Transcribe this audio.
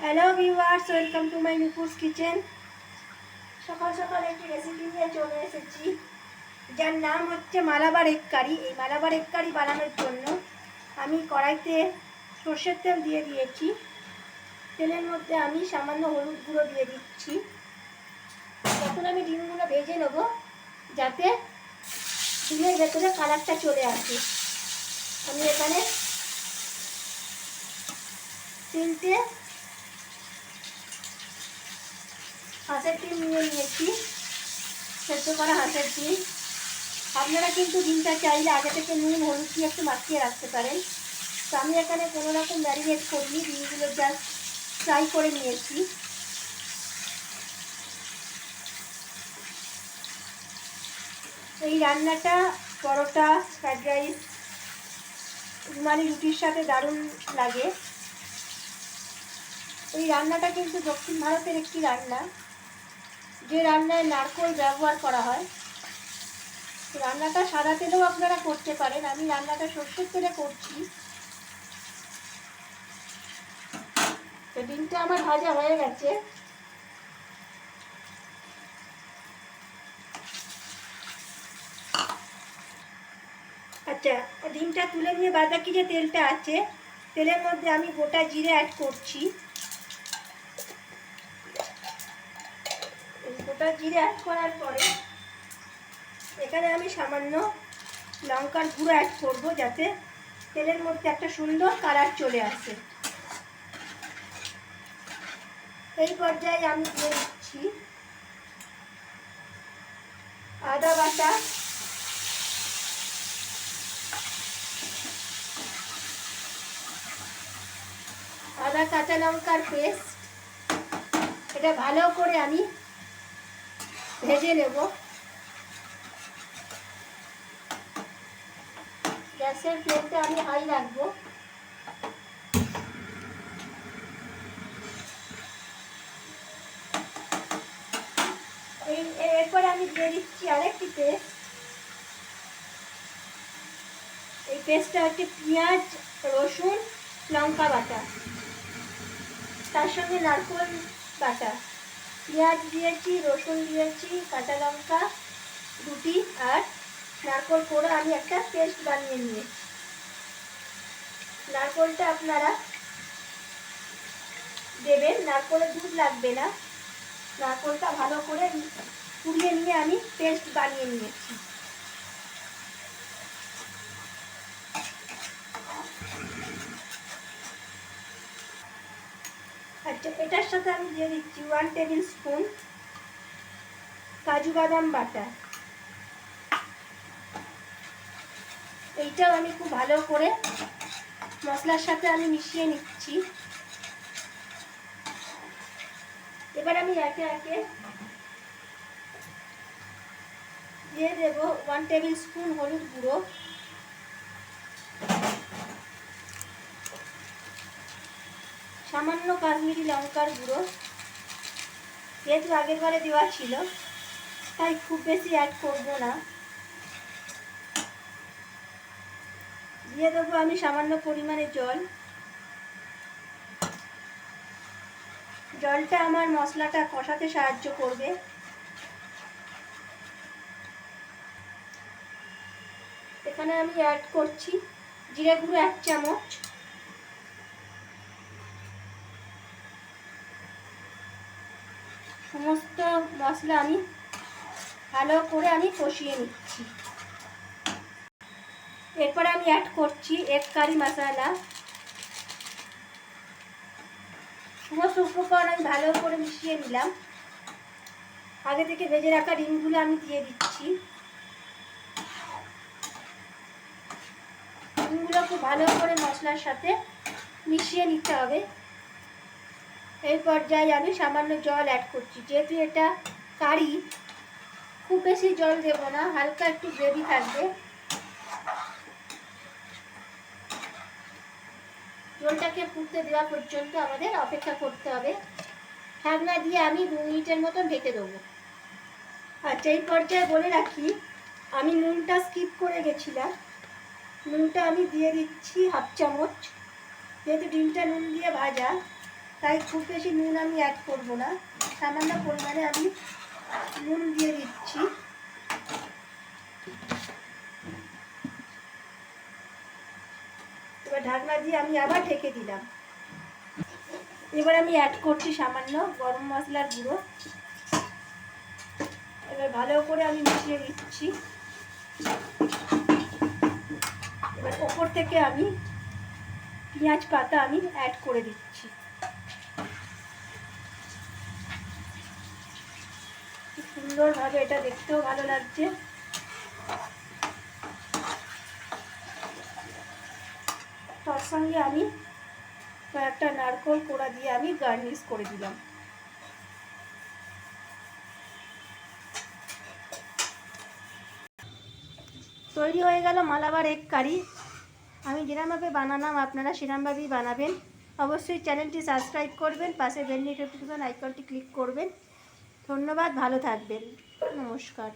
Hello viewers, welcome to my Nupur's kitchen. সকাল সকাল একটি রেসিপি নিয়ে চলে এসেছি, যার নাম হচ্ছে মালাবার এগ কারি। এই মালাবার এগ কারি বানানোর জন্য আমি কড়াইতে সর্ষের তেল দিয়ে দিয়েছি। তেলের মধ্যে আমি সামান্য হলুদ গুঁড়ো দিয়ে দিচ্ছি। এখন আমি ডিমগুলো ভেজে নেব, যাতে ডিমের ভেতরে কালারটা চলে আসে। আমি এখানে 3টে হাঁসের ডিম নিয়ে নিয়েছি, সেদ্ধ করা হাঁসের ডিম। আপনারা কিন্তু ডিমটা চাইলে আগে থেকে নুন হলুদ দিয়ে একটু মাখিয়ে রাখতে পারেন। তো আমি এখানে কোনো রকম ম্যারিনেট করিনি, ডিমগুলো জাস্ট ফ্রাই করে নিয়েছি। এই রান্নাটা পরোটা, ফ্রাইড রাইস, রুমালি রুটির সাথে দারুণ লাগে। এই রান্নাটা কিন্তু দক্ষিণ ভারতের একটি রান্না, যে রান্নায় নারকেল ব্যবহার করা হয়। রান্নাটা সাদা তেলেও আপনারা করতে পারেন, আমি রান্নাটা সর্ষের তেলে করছি। তো ডিমটা আমার ভাজা হয়ে গেছে। আচ্ছা, ডিমটা তুলে নিয়ে বাদবাকি যে তেলটা আছে, তেলের মধ্যে আমি গোটা জিরে অ্যাড করছি। গোটা জিরে অ্যাড করার পরে এখানে আমি সামান্য লঙ্কার গুঁড়ো অ্যাড করবো, যাতে তেলের মধ্যে একটা সুন্দর কালার চলে আসে। এই পর্যায়ে আমি দিয়ে দিচ্ছি আদা বাটা, আদা কাঁচা লঙ্কার পেস্ট। এটা ভালো করে আমি ভেজে নেব। গ্যাসের ফ্লেমটা আমি হাই রাখবো। এরপরে আমি দিয়ে দিচ্ছি আরেকটি পেস্ট। এই পেস্টটা হচ্ছে পেঁয়াজ, রসুন, লঙ্কা বাটা, তার সঙ্গে নারকেল বাটা। পেঁয়াজ দিয়েছি, রসুন দিয়েছি, কাঁচা লঙ্কা দুটি, আর নারকেল কোড়া আমি একটা পেস্ট বানিয়ে নিয়েছি। নারকেলটা আপনারা দেবেন, নারকেলের দুধ লাগবে না। নারকেলটা ভালো করে কুড়িয়ে নিয়ে আমি পেস্ট বানিয়ে নিয়েছি। আচ্ছা, এটার সাথে আমি দিয়ে দিচ্ছি 1 টেবিল স্পুন কাজু বাদাম বাটা। এইটাও আমি খুব ভালো করে মশলার সাথে আমি মিশিয়ে নিচ্ছি। এবার আমি একে একে দিয়ে দেব 1 টেবিল স্পুন হলুদ গুঁড়ো, সামান্য কাশ্মীরি লঙ্কার গুঁড়ো। যেহেতু আগের বারে দেওয়া ছিল, তাই খুব বেশি অ্যাড করব না। দিয়ে দেবো আমি সামান্য পরিমাণে জল। জলটা আমার মশলাটা কষাতে সাহায্য করবে। এখানে আমি অ্যাড করছি জিরে গুঁড়ো 1 চামচ, সমস্ত মশলা আমি ভালো করে আমি কষিয়ে নিচ্ছি। এরপর আমি অ্যাড করছি এগ কারি মশলা। সমস্ত উপকরণ আমি ভালো করে মিশিয়ে নিলাম। আগে থেকে ভেজে রাখা ডিমগুলো আমি দিয়ে দিচ্ছি। ডিমগুলো খুব ভালো করে মশলার সাথে মিশিয়ে নিতে হবে। এই পর্যায়ে আমি সামান্য জল অ্যাড করছি। যেহেতু এটা কারি, খুব বেশি জল দেব না, হালকা একটু গ্রেভি থাকবে। জলটাকে ফুটতে দেওয়া পর্যন্ত আমাদের অপেক্ষা করতে হবে। ঢাকনা দিয়ে আমি 2 মিনিটের মতন ঢেকে দেবো। আচ্ছা, এই পর্যায়ে বলে রাখি, আমি নুনটা স্কিপ করে গেছিলাম। নুনটা আমি দিয়ে দিচ্ছি 1/2 চামচ। যেহেতু ডিমটা নুন দিয়ে ভাজা, তাই খুব বেশি নুন আমি অ্যাড করব না, সামান্য পরিমাণে আমি নুন দিয়ে দিচ্ছি। এবার ঢাকনা দিয়ে আমি আবার ঢেকে দিলাম। এবার আমি অ্যাড করছি সামান্য গরম মশলার গুঁড়ো। এবার ভালো করে আমি মিশিয়ে দিচ্ছি। এবার ওপর থেকে আমি পেঁয়াজ পাতা আমি অ্যাড করে দিচ্ছি। খুব সুন্দরভাবে, এটা দেখতেও ভালো লাগছে। তার সঙ্গে আমি কয়েকটা নারকেল কোড়া দিয়ে আমি গার্নিশ করে দিলাম। তৈরি হয়ে গেল মালাবার এগ কারি। আমি যেরকমভাবে বানালাম আপনারা সেরকমভাবেই বানাবেন। অবশ্যই চ্যানেলটি সাবস্ক্রাইব করবেন, পাশে বেল নোটিফিকেশন আইকনটি ক্লিক করবেন। ধন্যবাদ, ভালো থাকবেন, নমস্কার।